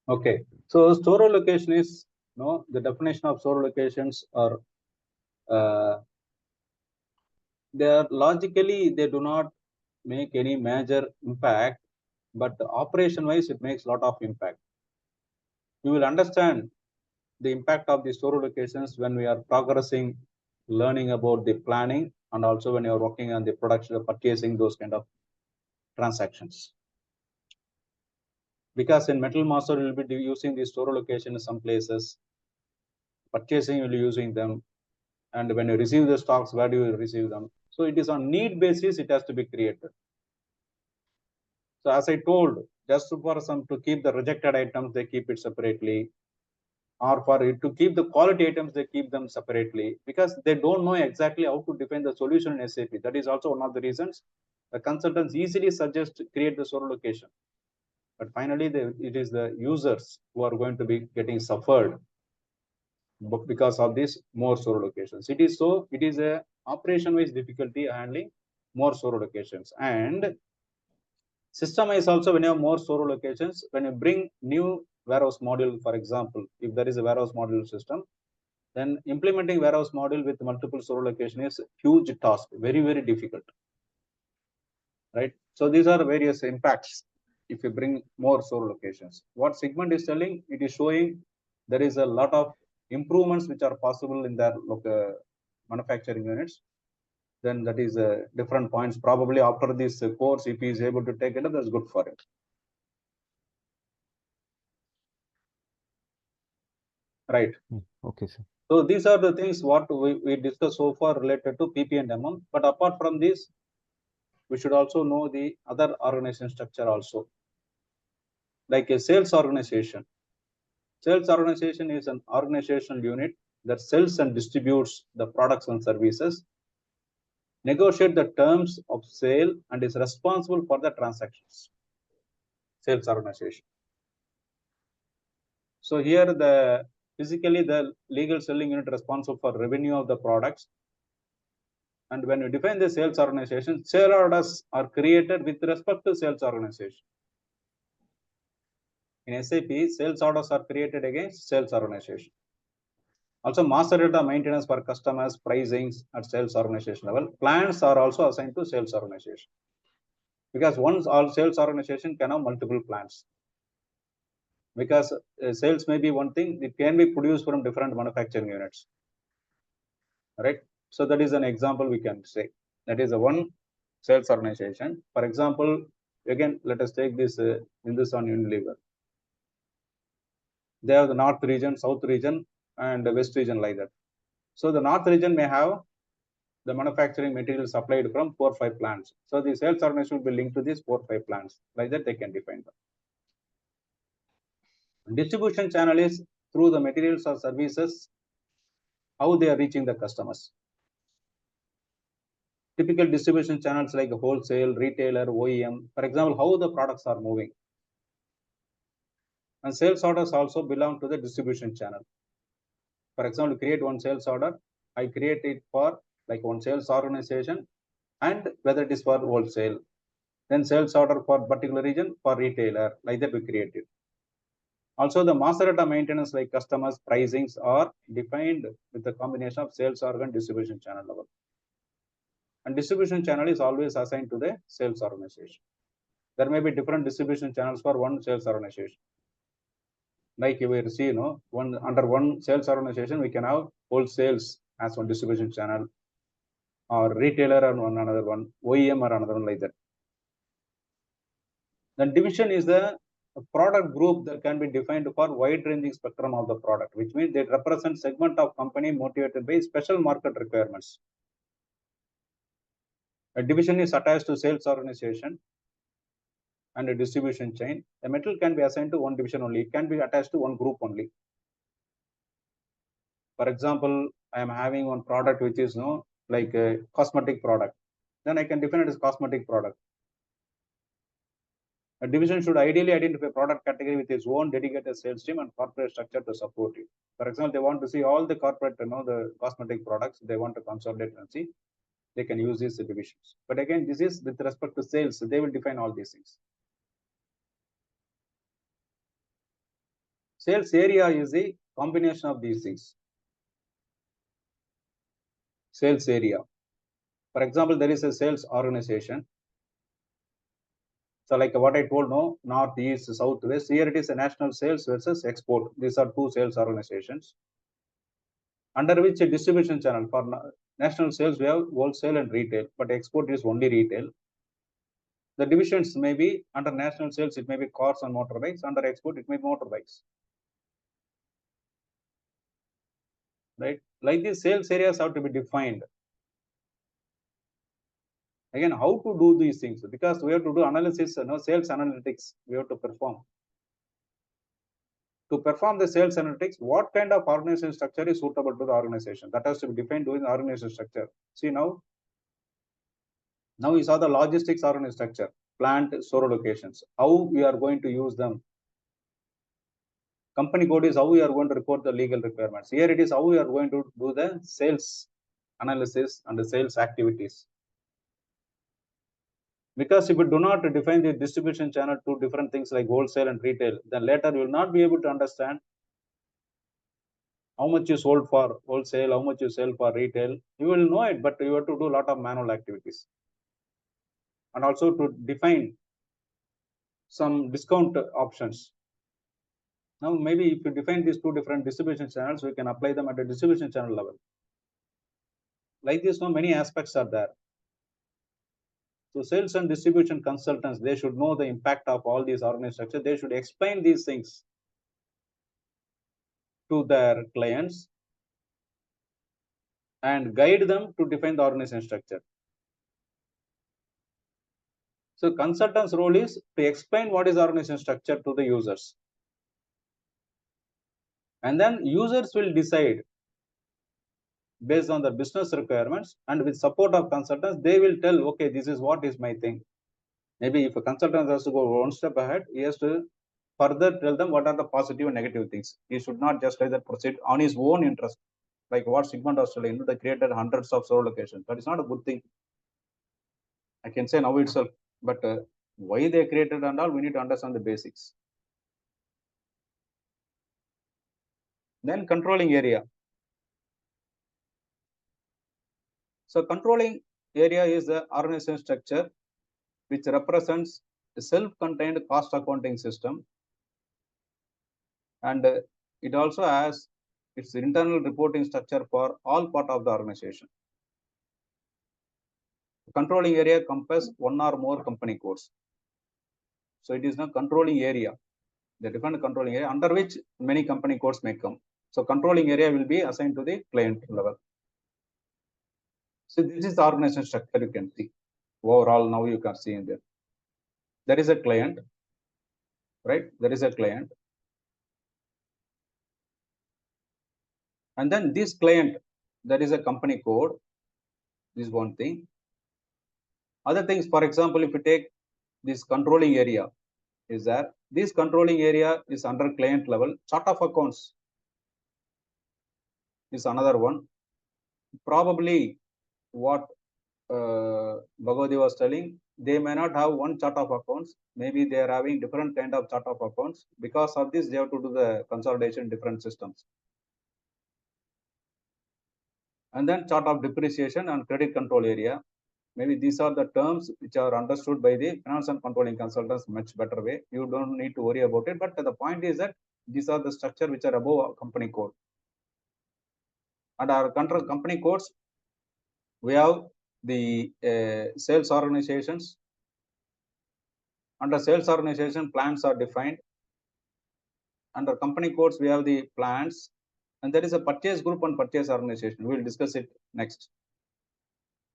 Okay. So store location is, the definition of store locations are, they are logically, they do not make any major impact, but operation wise, it makes a lot of impact. You will understand the impact of the store locations when we are progressing, learning about the planning, and also when you are working on the production, purchasing, those kind of transactions. Because in Metal Master, we will be using the store location in some places, purchasing, you will be using them, and when you receive the stocks, where do you receive them? So it is on need basis, it has to be created. So as I told, just for some to keep the rejected items, they keep it separately, or for it to keep the quality items, they keep them separately, because they don't know exactly how to define the solution in SAP. That is also one of the reasons the consultants easily suggest to create the store location. But finally, it is the users who are going to be getting suffered because of these more store locations. It is a operation-wise difficulty handling more store locations. And system is also, when you have more store locations, when you bring new warehouse module, for example, if there is a warehouse module system, then implementing warehouse module with multiple store location is huge task, very, very difficult, right? So these are various impacts if you bring more store locations. What segment is telling, it is showing there is a lot of improvements which are possible in their manufacturing units. Then that is different points. Probably after this course, if he is able to take it up, that's good for it. Right. Okay, sir. So these are the things what we discussed so far related to PP and MM. But apart from this, we should also know the other organization structure also, like a sales organization. Sales organization is an organizational unit that sells and distributes the products and services, negotiate the terms of sale, and is responsible for the transactions. Sales organization. So here physically the legal selling unit responsible for revenue of the products. And when you define the sales organization, sale orders are created with respect to sales organization. In SAP, sales orders are created against sales organization. Also, master data maintenance for customers, pricings at sales organization level. Plans are also assigned to sales organization. Because one sales organization can have multiple plans. Because sales may be one thing, it can be produced from different manufacturing units. Right? So that is an example we can say. That is a one sales organization. For example, again, let us take this Hindustan Unilever. They have the north region, south region, and the west region like that. So the north region may have the manufacturing material supplied from 4 or 5 plants. So the sales organization will be linked to these 4 or 5 plants. Like that, they can define them. Distribution channel is through the materials or services, how they are reaching the customers. Typical distribution channels like wholesale, retailer, OEM, for example, how the products are moving. And sales orders also belong to the distribution channel. For example, create one sales order, I create it for like one sales organization, and whether it is for wholesale, then sales order for particular region for retailer, like that we create it. Also, the master data maintenance like customers, pricings are defined with the combination of sales organ distribution channel level. And distribution channel is always assigned to the sales organization. There may be different distribution channels for one sales organization. Like you will see, under one sales organization, we can have wholesales as one distribution channel, or retailer on another one, OEM or another one, like that. Then division is the product group that can be defined for wide ranging spectrum of the product, which means they represent segment of company motivated by special market requirements. A division is attached to sales organization and a distribution chain. A metal can be assigned to one division only. It can be attached to one group only. For example, I am having one product which is like a cosmetic product. Then I can define it as cosmetic product. A division should ideally identify a product category with its own dedicated sales team and corporate structure to support it. For example, they want to see all the corporate, the cosmetic products, they want to consolidate and see, they can use these divisions. But again, this is with respect to sales, they will define all these things. Sales area is the combination of these things. Sales area. For example, there is a sales organization. So like what I told, no, north, east, south, west. Here it is a national sales versus export. These are two sales organizations. Under which a distribution channel for national sales we have wholesale and retail, but export is only retail. The divisions may be under national sales, it may be cars and motorbikes. Under export, it may be motorbikes. Right? Like these sales areas have to be defined. Again, how to do these things? Because we have to do analysis, sales analytics, we have to perform. To perform the sales analytics, what kind of organization structure is suitable to the organization? That has to be defined during the organization structure. See now you saw the logistics organization structure, plant, store locations. How we are going to use them? Company code is how we are going to report the legal requirements. Here it is how we are going to do the sales analysis and the sales activities. Because if you do not define the distribution channel to different things like wholesale and retail, then later you will not be able to understand how much you sold for wholesale, how much you sell for retail. You will know it, but you have to do a lot of manual activities. And also to define some discount options. Now, maybe if you define these two different distribution channels, we can apply them at a distribution channel level. Like this, many aspects are there. So sales and distribution consultants, they should know the impact of all these organization structures. They should explain these things to their clients and guide them to define the organization structure. So consultant's role is to explain what is organization structure to the users. And then users will decide based on the business requirements, and with support of consultants, they will tell, okay, this is what is my thing. Maybe if a consultant has to go one step ahead, he has to further tell them what are the positive and negative things. He should not just like that proceed on his own interest. Like what Sigmund was telling, they created hundreds of store locations. That is not a good thing. I can say now itself, but why they created and all, we need to understand the basics. Then controlling area. So controlling area is the organization structure which represents a self-contained cost accounting system, and it also has its internal reporting structure for all part of the organization. Controlling area encompasses one or more company codes. So it is the controlling area, the different controlling area under which many company codes may come. So controlling area will be assigned to the client level. So this is the organization structure you can see. Overall, now you can see in there. There is a client, right? There is a client. And then this client, there is a company code. This is one thing. Other things, for example, if you take this controlling area, is there. This controlling area is under client level. Chart of accounts is another one. Probably what Bhagavati was telling, they may not have one chart of accounts. Maybe they are having different kind of chart of accounts. Because of this, they have to do the consolidation in different systems. And then chart of depreciation and credit control area. Maybe these are the terms which are understood by the finance and controlling consultants much better way. You don't need to worry about it. But the point is that these are the structure which are above our company code. And our control company codes, we have the sales organizations. Under sales organization, plans are defined. Under company codes, we have the plans. And there is a purchase group and purchase organization. We will discuss it next.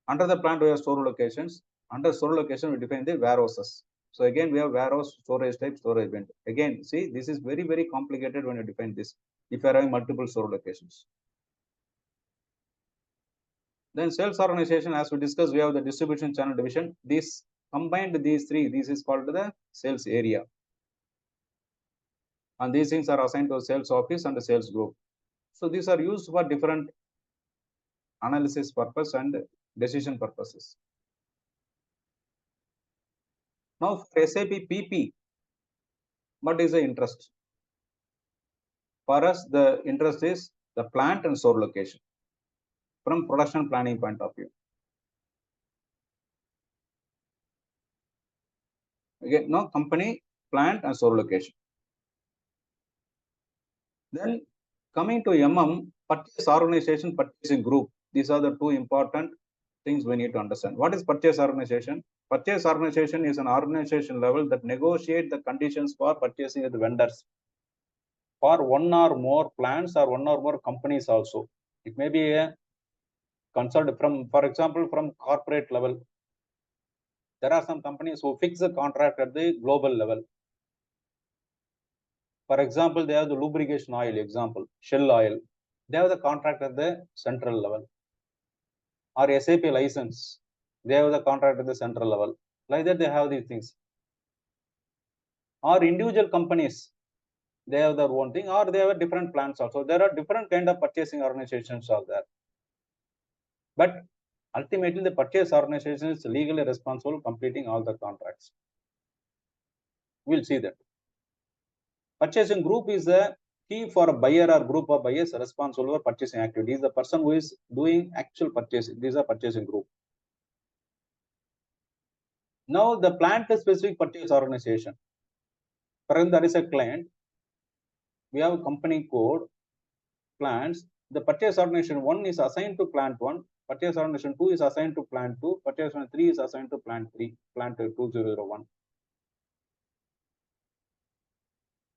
Under the plant, we have store locations. Under store location, we define the warehouses. So again, we have warehouse, storage type, storage event. Again, see, this is very, very complicated when you define this. If you are having multiple store locations. Then sales organization, as we discussed, we have the distribution channel division. This combined these three, this is called the sales area. And these things are assigned to a sales office and the sales group. So these are used for different analysis purpose and decision purposes. Now for SAP PP, what is the interest? For us, the interest is the plant and store location from production planning point of view. Again, no company, plant and store location. Then coming to MM, purchase organization, purchasing group. These are the two important things we need to understand. What is purchase organization? Purchase organization is an organization level that negotiate the conditions for purchasing with vendors for one or more plants or one or more companies also. It may be a consult from, for example, from corporate level. There are some companies who fix the contract at the global level. For example, they have the lubrication oil, example, Shell oil. They have the contract at the central level. Or SAP license, they have the contract at the central level. Like that, they have these things. Or individual companies, they have their own thing, or they have different plans also. There are different kind of purchasing organizations out there. But ultimately, the purchase organization is legally responsible for completing all the contracts. We'll see that. Purchasing group is the key for a buyer or group of buyers responsible for purchasing activities. The person who is doing actual purchasing. These are purchasing group. Now, the plant specific purchase organization. For example, there is a client. We have a company code, plants. The purchase organization 1 is assigned to plant 1. Purchase organization 2 is assigned to plant 2. Purchase organization 3 is assigned to plant 3, plant 2001.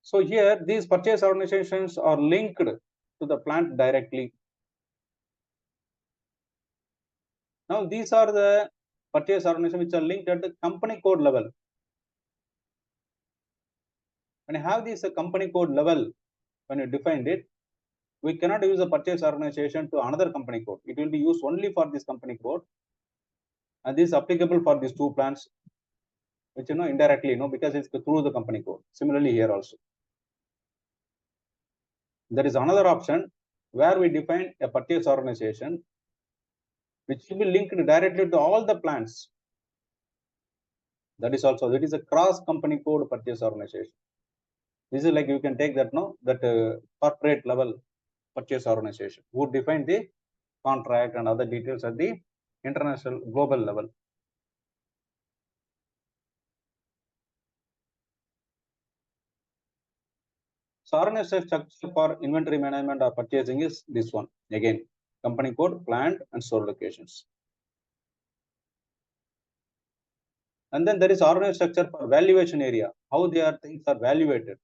So here, these purchase organizations are linked to the plant directly. Now, these are the purchase organizations which are linked at the company code level. When you have this company code level, when you defined it, we cannot use a purchase organization to another company code. It will be used only for this company code. And this is applicable for these two plants, which indirectly, because it's through the company code. Similarly, here also. There is another option where we define a purchase organization which will be linked directly to all the plants. That is a cross company code purchase organization. This is like you can take that corporate level purchase organization who define the contract and other details at the international global level. So organization structure for inventory management or purchasing is this one. Again, company code, plant and store locations. And then there is organization structure for valuation area, how things are valuated.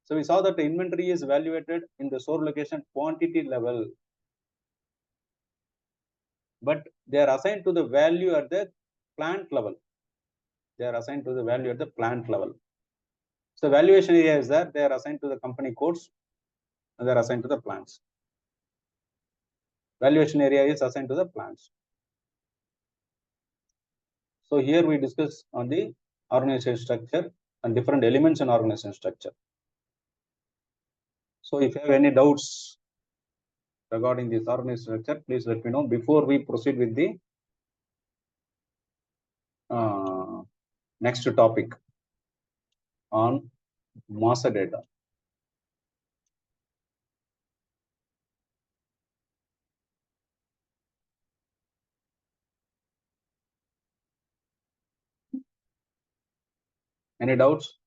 So we saw that the inventory is valuated in the store location quantity level, but they are assigned to the value at the plant level. They are assigned to the value at the plant level. So valuation area is that they are assigned to the company codes and they are assigned to the plants. Valuation area is assigned to the plants. So here we discuss on the organization structure and different elements in organization structure. So if you have any doubts regarding this organization structure, please let me know before we proceed with the next topic on master data. Any doubts?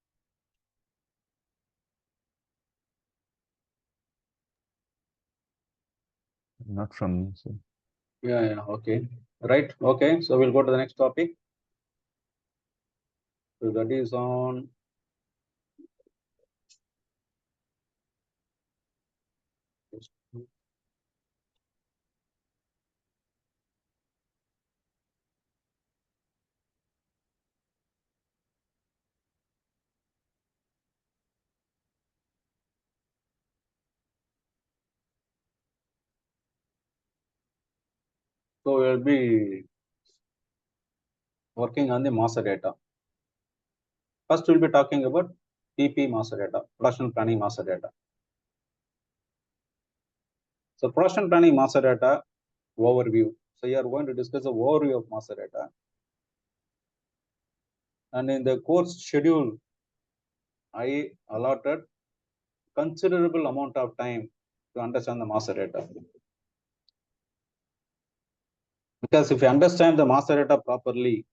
Not from me, sir. Yeah, okay. Right, okay. So we'll go to the next topic. So that is on so we'll be working on the master data. First, we'll be talking about PP master data, production planning master data. So production planning master data overview. So you are going to discuss the overview of master data. And in the course schedule, I allotted a considerable amount of time to understand the master data. Because if you understand the master data properly,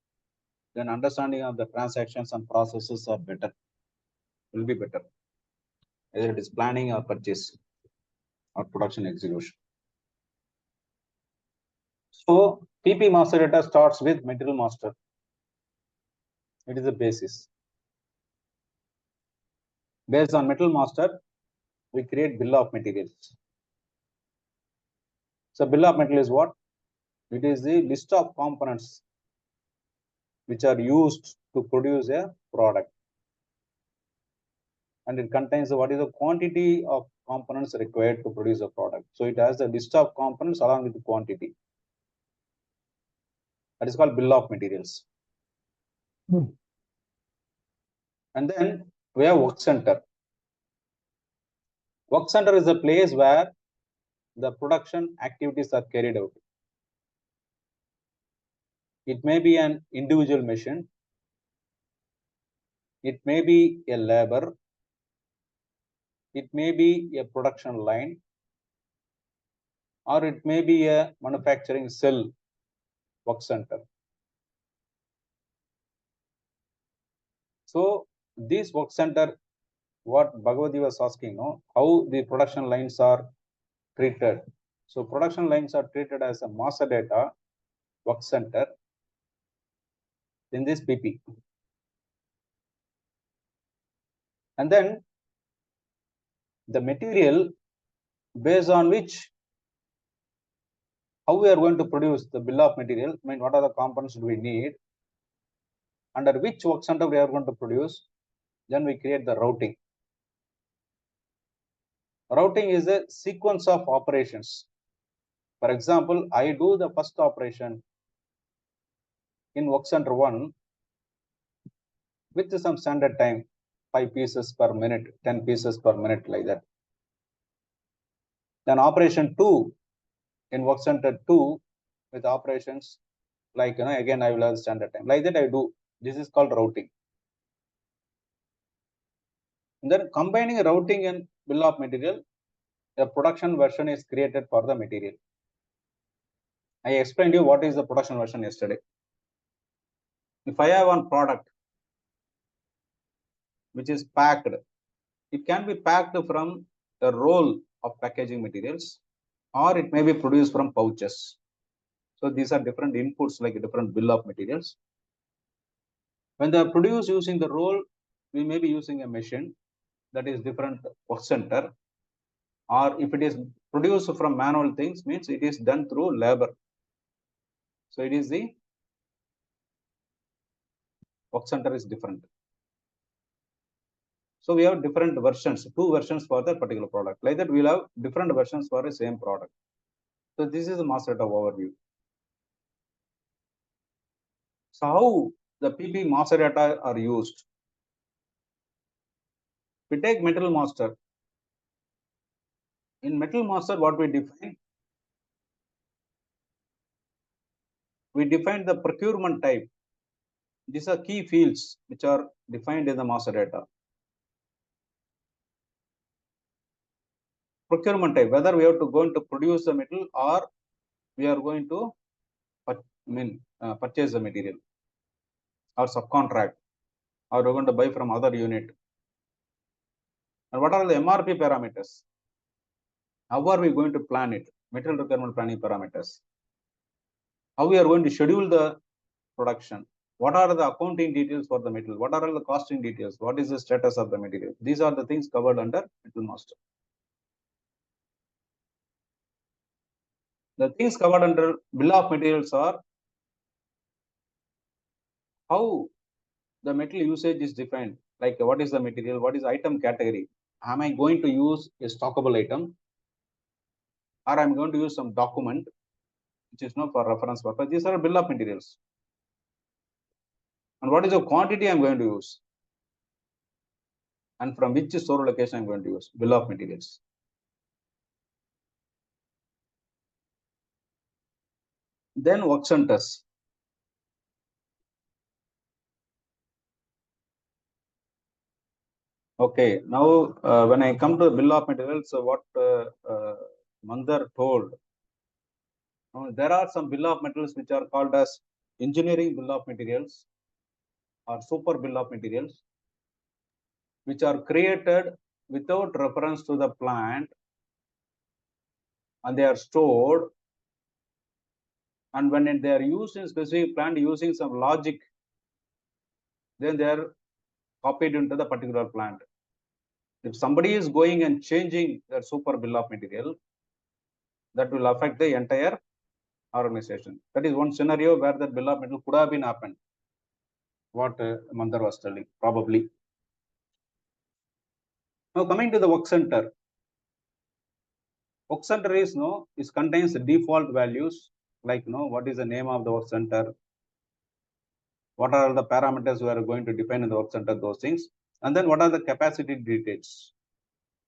then understanding of the transactions and processes are better, will be better. Whether it is planning or purchase or production execution. So PP master data starts with material master. It is the basis. Based on metal master, we create bill of materials. So bill of material is what? It is the list of components which are used to produce a product. And it contains what is the quantity of components required to produce a product. So it has the list of components along with the quantity. That is called bill of materials. And then we have work center. Work center is a place where the production activities are carried out. It may be an individual machine. It may be a labor. It may be a production line. Or it may be a manufacturing cell work center. So this work center, what Bhagavati was asking, no, how the production lines are treated. So production lines are treated as a master data work center in this PP. And then the material based on which how we are going to produce the bill of material, I mean, what are the components do we need, under which work center we are going to produce, then we create the routing. Routing is a sequence of operations. For example, I do the first operation in work center 1 with some standard time, 5 pieces per minute, 10 pieces per minute, like that. Then operation 2 in work center 2 with operations like, again I will have standard time. Like that I do. This is called routing. And then combining routing and bill of material, a production version is created for the material. I explained you what is the production version yesterday. If I have one product which is packed, it can be packed from the roll of packaging materials, or it may be produced from pouches. So these are different inputs, like a different bill of materials. When they are produced using the roll, we may be using a machine that is different work center, or if it is produced from manual things, means it is done through labor. So it is the work center is different. So we have different versions, 2 versions for that particular product. Like that, we'll have different versions for the same product. So this is the master data overview. So how the PP master data are used? We take metal master. In metal master, what we define? We define the procurement type. These are key fields which are defined in the master data. Procurement type, whether we have to go into produce the metal or we are going to purchase the material or subcontract, or we're going to buy from other unit. And what are the MRP parameters? How are we going to plan it? Material requirement planning parameters. How we are going to schedule the production. What are the accounting details for the material? What are the costing details? What is the status of the material? These are the things covered under metal master. The things covered under bill of materials are how the metal usage is defined. Like what is the material? What is item category? Am I going to use a stockable item? Or I'm going to use some document which is not for reference purpose. These are bill of materials. And what is the quantity I'm going to use? And from which store location I'm going to use? Bill of materials. Then work centers. Okay, now when I come to bill of materials, so what Mandar told, there are some bill of materials which are called as engineering bill of materials or super bill of materials, which are created without reference to the plant, and they are stored, and when they are used in specific plant using some logic, then they are copied into the particular plant. If somebody is going and changing their super bill of material, that will affect the entire organization. That is one scenario where the bill of material could have been happened. What Mandar was telling, probably. Now coming to the work center. Work center is is contains default values like what is the name of the work center, what are the parameters we are going to define in the work center, those things, and then what are the capacity details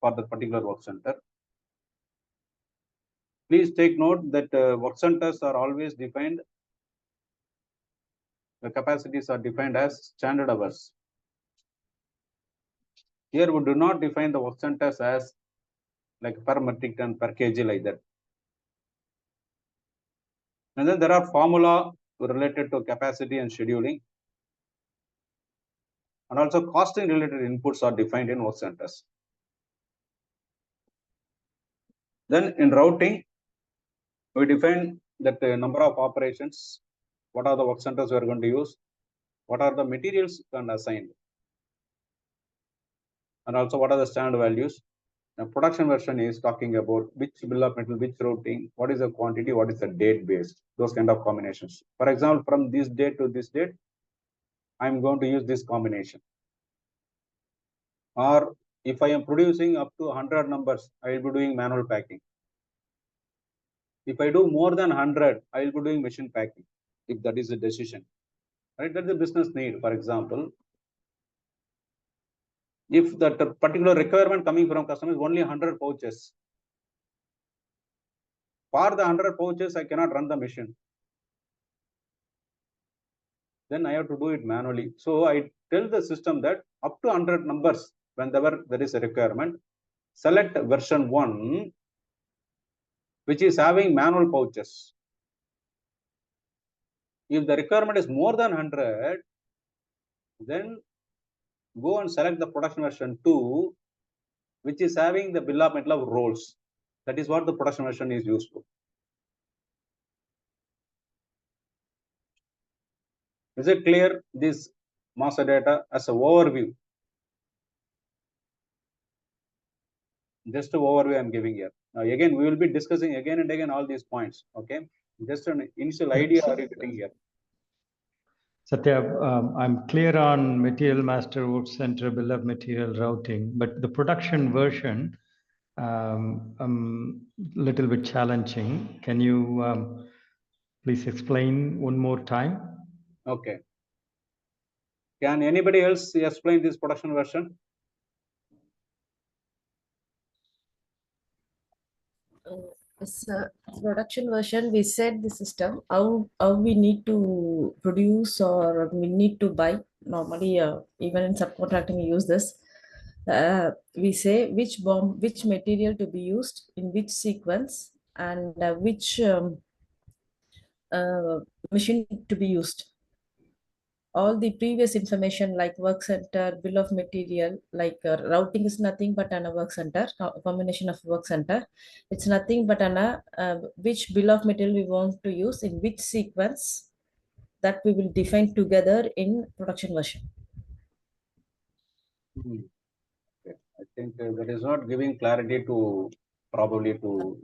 for the particular work center. Please take note that work centers are always defined, the capacities are defined as standard hours. Here we do not define the work centers as like per metric ton, per kg, like that. And then there are formula related to capacity and scheduling. And also costing related inputs are defined in work centers. Then in routing, we define that number of operations, what are the work centers we are going to use, what are the materials can assigned, and also what are the standard values. The production version is talking about which bill of material, which routing, what is the quantity, what is the date based, those kind of combinations. For example, from this date to this date, I'm going to use this combination. Or if I am producing up to 100 numbers, I will be doing manual packing. If I do more than 100, I will be doing machine packing, if that is a decision. Right? That's the business need. For example, if that particular requirement coming from customer is only 100 pouches, for the 100 pouches, I cannot run the machine. Then I have to do it manually. So I tell the system that up to 100 numbers, whenever there is a requirement, select version 1, which is having manual pouches. If the requirement is more than 100, then go and select the production version 2, which is having the bill of material of rolls. That is what the production version is used for. Is it clear, this master data as an overview? Just an overview I'm giving here. Now again, we will be discussing again and again all these points. Okay, just an initial idea are you getting here? Satya, I'm clear on material master, work center, bill of material, routing, but the production version, little bit challenging. Can you please explain one more time? Okay. Can anybody else explain this production version? It's a production version. We set the system how we need to produce or we need to buy. Normally, even in subcontracting, we use this. We say which material to be used in which sequence, and which machine to be used. All the previous information like work center, bill of material, like routing is nothing but a work center, combination of work center. It's nothing but which bill of material we want to use in which sequence, that we will define together in production version. Okay. I think that is not giving clarity to probably to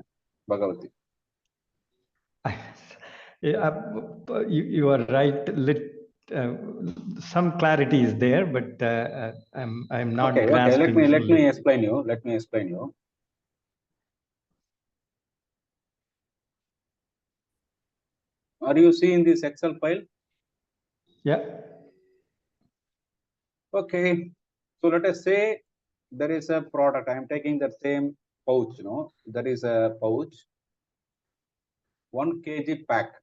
Bhagavati. You are right. Some clarity is there, but I'm not grasping. Okay. Let me explain you. Let me explain you. Are you seeing this Excel file? Yeah. Okay. So let us say there is a product. I am taking the same pouch. There is a pouch. 1 kg pack.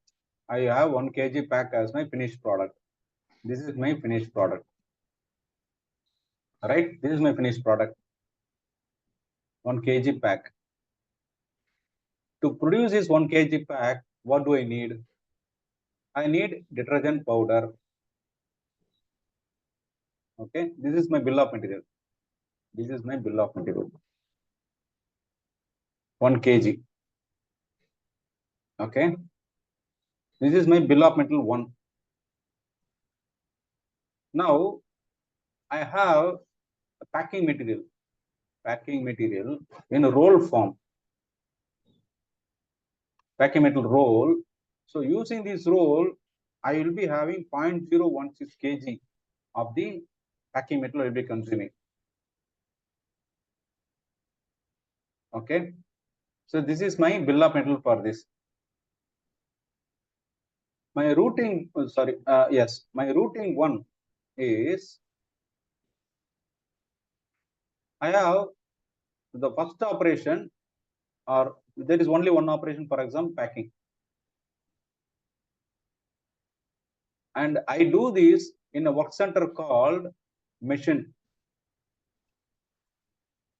I have 1 kg pack as my finished product. This is my finished product. right? This is my finished product. 1 kg pack. To produce this 1 kg pack, what do I need? I need detergent powder. Okay, this is my bill of material. This is my bill of material. 1 kg. Okay, this is my bill of material 1. Now I have a packing material in a roll form. Packing material roll. So using this roll, I will be having 0.016 kg of the packing material I will be consuming. Okay, so this is my bill of material for this. My routing, my routing 1 is, I have the first operation, or there is only one operation, for example, packing. And I do this in a work center called machine.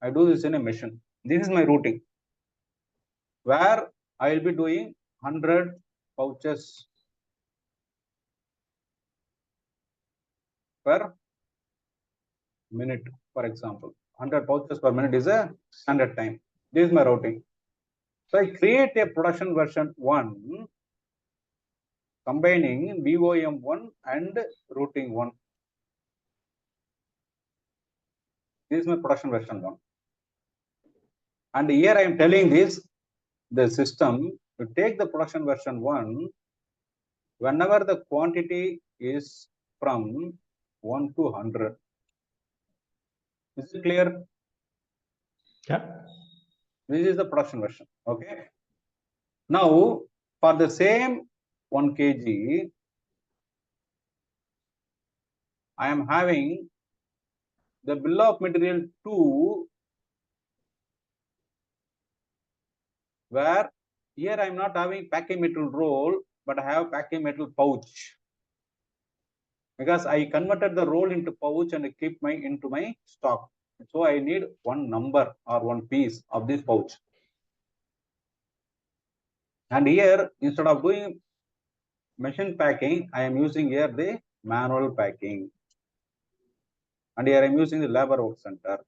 I do this in a machine. This is my routing, where I will be doing 100 pouches per minute, for example. 100 pouches per minute is a standard time. This is my routing. So I create a production version 1 combining WeGroWin 1 and routing 1. This is my production version 1. And here I am telling this, the system to take the production version 1 whenever the quantity is from 1 to 100. Is it clear? Yeah. This is the production version. Okay. Now, for the same 1 kg, I am having the bill of material 2, where here I am not having packing material roll, but I have packing material pouch. Because I converted the roll into pouch and keep into my stock. So I need one number or one piece of this pouch. And here, instead of doing machine packing, I am using here the manual packing. And here I am using the labor work center.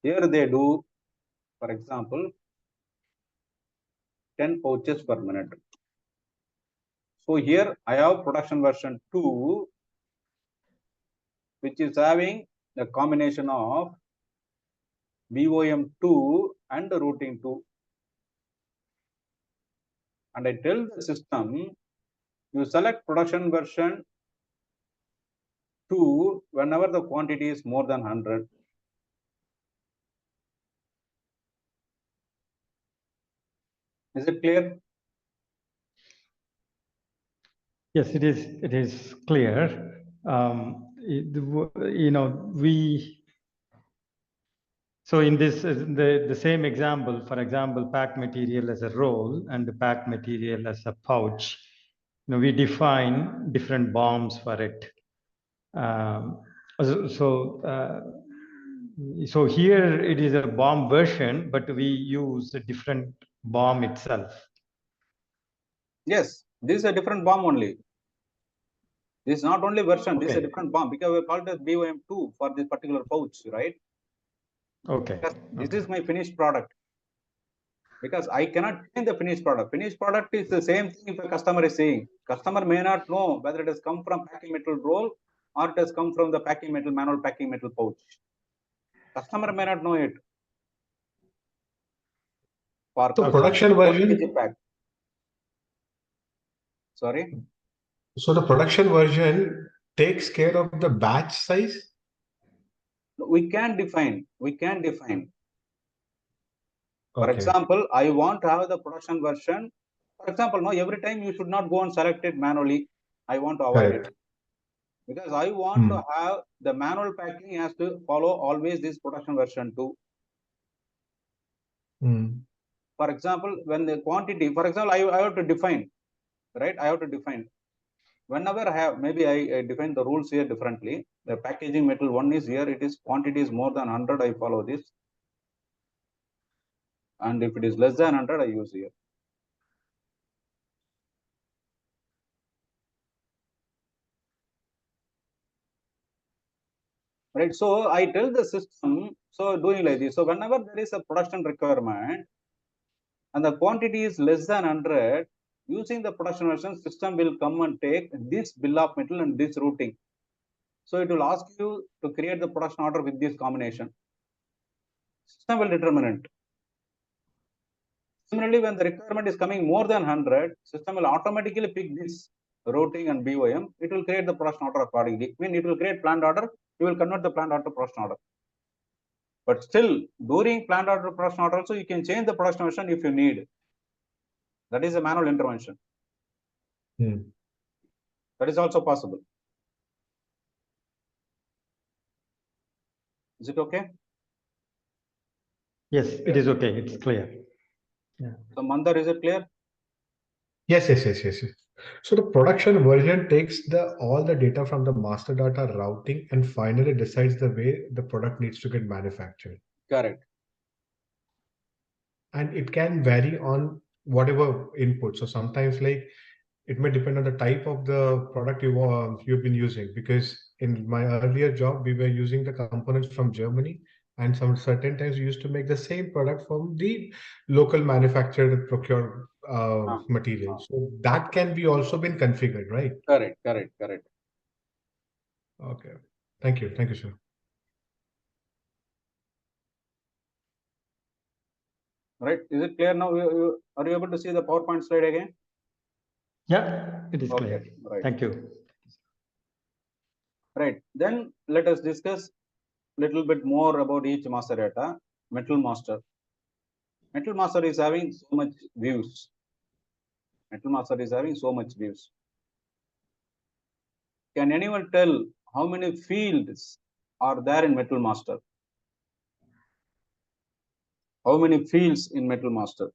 Here they do, for example, 10 pouches per minute. So here I have production version 2, which is having the combination of WeGroWin 2 and routing 2. And I tell the system, you select production version 2 whenever the quantity is more than 100. Is it clear? Yes, it is. It is clear. You know, so in this, the same example, for example, pack material as a roll and the pack material as a pouch, you know, we define different bombs for it. So here it is a bomb version, but we use a different bomb itself. Yes, this is a different bomb only. This is not only version, this is a Okay. different bomb because we called it WeGroWin 2 for this particular pouch, right? Okay. This is my finished product. Because I cannot change the finished product. Finished product is the same thing if a customer is saying. Customer may not know whether it has come from packing metal roll or it has come from the packing metal, manual packing metal pouch. Customer may not know it. For So production version. pack. Sorry. So the production version takes care of the batch size. We can define. For Okay. example, I want to have the production version. For example, no, every time you should not go and select it manually. I want to avoid Correct. it. Because I want to have the manual packing has to follow always this production version 2. For example, when the quantity, for example, I have to define, right? I have to define. Whenever I have, maybe I define the rules here differently. The packaging metal one is here, it is quantity is more than 100, I follow this. And if it is less than 100, I use here. Right, so I tell the system, so doing like this. So whenever there is a production requirement and the quantity is less than 100, using the production version, system will come and take this bill of material and this routing. So it will ask you to create the production order with this combination. System will determine it. Similarly, when the requirement is coming more than 100, system will automatically pick this routing and BOM. It will create the production order accordingly. When it will create planned order, you will convert the planned order to production order. But still, during planned order to production order also, you can change the production version if you need. That is a manual intervention. That is also possible. Is it okay? Yes, it is okay. It's clear. Yeah. So Mandar, is it clear? Yes. So the production version takes all the data from the master data routing and finally decides the way the product needs to get manufactured. Correct. And it can vary on whatever input. So sometimes like it may depend on the type of the product you've been using, because in my earlier job, we were using the components from Germany, and some certain times we used to make the same product from the local manufactured procured material. So that can be also been configured, right? Correct. Okay. Thank you, sir. Right. Is it clear now? Are you able to see the PowerPoint slide again? Yeah, it is Okay, clear. right. Thank you. Right. Then let us discuss a little bit more about each master data. Metal master. Metal master is having so much views. Can anyone tell how many fields are there in Metal master? How many fields in Metal master?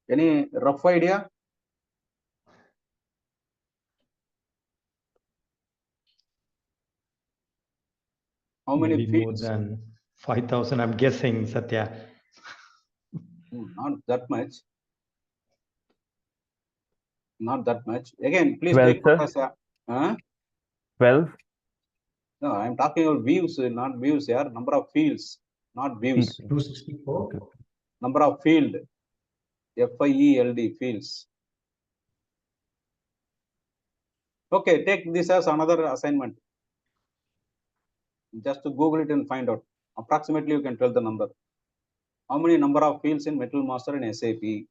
Any rough idea? How many Maybe fields? more than 5,000, I'm guessing, Satya. Not that much. Not that much. Again, please 12, take note as a, 12 no, I'm talking about views, not views here. Number of fields, not views. 264. Okay. Number of field, FIELD fields. Okay, take this as another assignment. Just to Google it and find out. Approximately, you can tell the number. How many number of fields in Metal Master and SAP?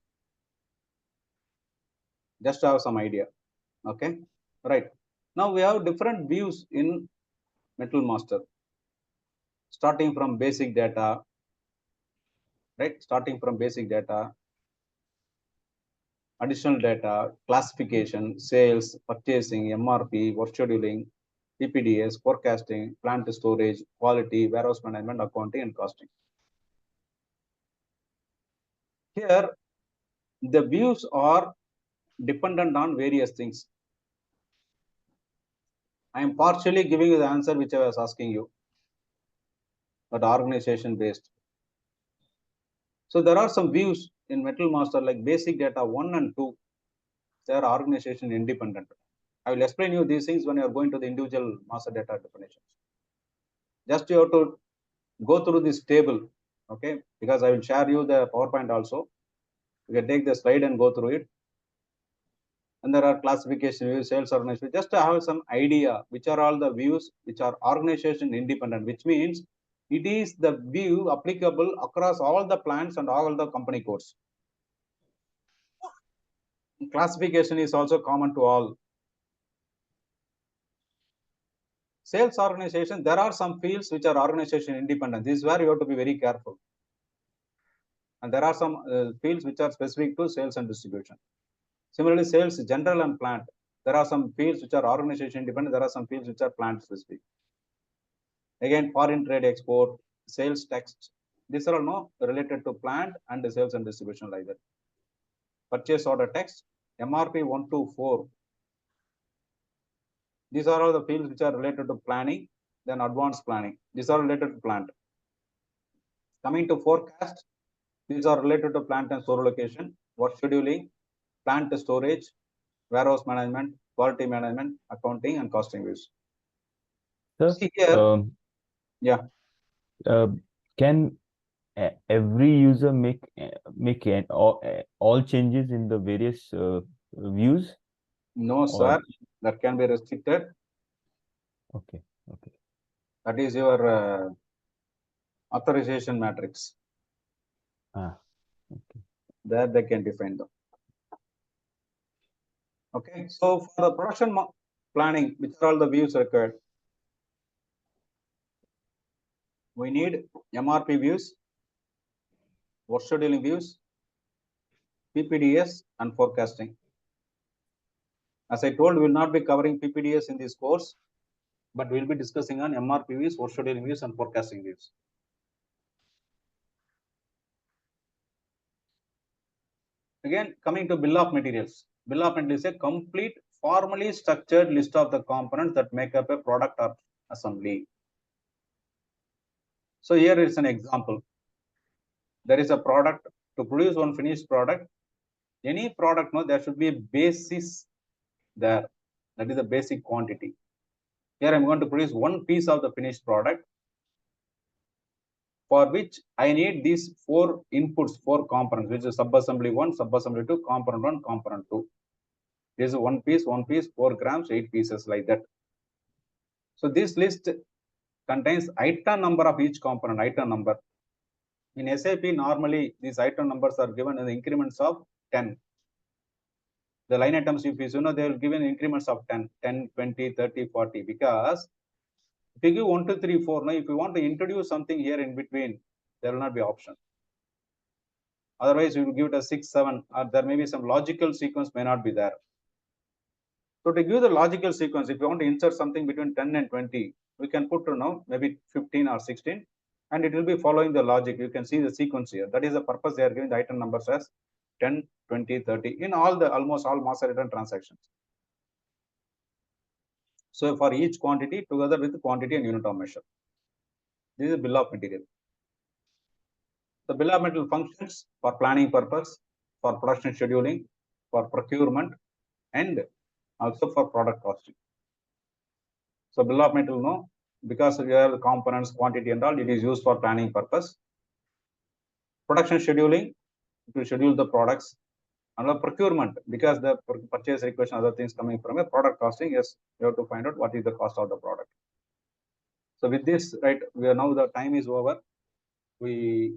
Just to have some idea. Okay, right. Now we have different views in Metal Master. Starting from basic data, right? Starting from basic data, additional data, classification, sales, purchasing, MRP, work scheduling, PPDS, forecasting, plant storage, quality, warehouse management, accounting, and costing. Here, the views are dependent on various things. I am partially giving you the answer which I was asking you, but organization based. So there are some views in Metal Master like basic data 1 and 2. They are organization independent. I will explain you these things when you are going to the individual master data definitions. Just you have to go through this table, okay? Because I will share you the PowerPoint also. You can take the slide and go through it. And there are classification views, sales organization, just to have some idea which are all the views which are organization independent, which means it is the view applicable across all the plants and all the company codes. Classification is also common to all. Sales organization, there are some fields which are organization independent. This is where you have to be very careful. And there are some fields which are specific to sales and distribution. Similarly, sales, general and plant. There are some fields which are organization independent. There are some fields which are plant specific. Again, foreign trade export, sales text, These are all no related to plant and the sales and distribution like that. Purchase order text, MRP 1 to 4. These are all the fields which are related to planning, then advanced planning. These are related to plant. Coming to forecast, these are related to plant and store location, work scheduling, plant storage, warehouse management, quality management, accounting, and costing views. Sir, See here, yeah. Can every user make all changes in the various views? No, sir, that can be restricted. Okay. That is your authorization matrix. Okay. There they can define them. Okay, so for the production planning, which are all the views required? We need MRP views, work scheduling views, PPDS, and forecasting. As I told, we will not be covering PPDS in this course, but we'll be discussing on MRP views, work scheduling views, and forecasting views. Again, coming to bill of materials. Bill of materials is a complete, formally structured list of the components that make up a product or assembly. So here is an example. There is a product. To produce one finished product, any product, no, there should be a basis there. That is the basic quantity. Here I'm going to produce one piece of the finished product, for which I need these 4 inputs, 4 components, which is subassembly 1, subassembly 2, component 1, component 2. This is one piece, 4 grams, 8 pieces like that. So this list contains item number of each component, item number. In SAP, normally these item numbers are given in the increments of 10. The line items, if you know, they will give in increments of 10, 10, 20, 30, 40. Because if you give 1, 2, 3, 4, now if you want to introduce something here in between, there will not be option. Otherwise, you will give it a 6, 7, or there may be some logical sequence may not be there. So to give the logical sequence, if you want to insert something between 10 and 20, we can put maybe 15 or 16, and it will be following the logic. You can see the sequence here. That is the purpose they are giving the item numbers as 10, 20, 30 in almost all master return transactions. So for each quantity together with quantity and unit of measure. This is bill of material. The bill of material functions for planning purpose, for production scheduling, for procurement, and also for product costing. So bill of material, because we have the components, quantity and all, it is used for planning purpose. Production scheduling, to schedule the products. And procurement, because the purchase request and other things coming from a product costing, yes, you have to find out what is the cost of the product. So with this, right, we are now the time is over. We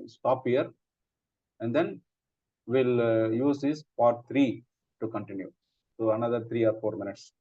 stop here, and then we'll use this part 3 to continue. So another 3 or 4 minutes.